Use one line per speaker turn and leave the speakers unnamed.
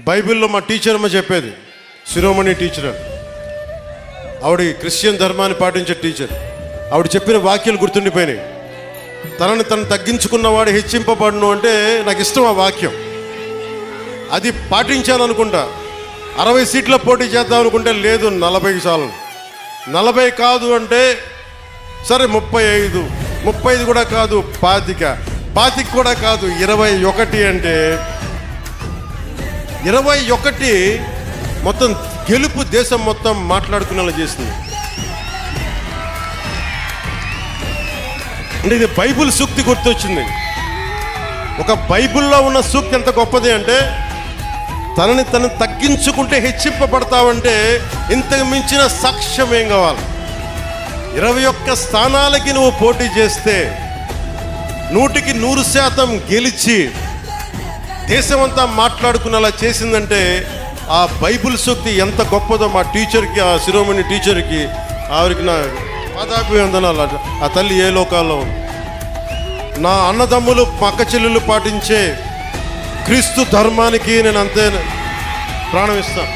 బైబిల్లో మా టీచర్ అమ్మ చెప్పేది, శిరోమణి టీచర్. ఆవిడ క్రిస్టియన్ ధర్మాన్ని పాటించే టీచర్. ఆవిడ చెప్పిన వాక్యాలు గుర్తుండిపోయినాయి. తనను తను తగ్గించుకున్నవాడు హెచ్చింపబడును అంటే నాకు ఇష్టం ఆ వాక్యం. అది పాటించాను అనుకుంటా. 60 సీట్ల పోటీ చేద్దాం అనుకుంటే లేదు, 40 చాలు. 40 కాదు అంటే సరే 35, 35 కూడా కాదు 25 కూడా కాదు 21 అంటే 21 మొత్తం గెలుపు దేశం మొత్తం మాట్లాడుకునేలా చేసింది. అంటే ఇది బైబిల్ సూక్తి గుర్తొచ్చింది. ఒక బైబిల్లో ఉన్న సూక్తి ఎంత గొప్పది అంటే, తనని తను తగ్గించుకుంటే హెచ్చింపబడతావంటే ఇంతకు మించిన సాక్ష్యం ఏం కావాలి? 21 స్థానాలకి నువ్వు పోటీ చేస్తే 100కి 100% గెలిచి దేశమంతా మాట్లాడుకునేలా చేసిందంటే ఆ బైబిల్ సూక్తి ఎంత గొప్పదో మా టీచర్కి, ఆ శిరోమణి టీచర్కి, ఆవిరికి నా పాదాభివందనాలు. ఆ తల్లి ఏ లోకాల్లో. నా అన్నదమ్ములు పక్క చెల్లెళ్ళు పాటించే క్రీస్తు ధర్మానికి నేను అంతే ప్రాణం ఇస్తాను.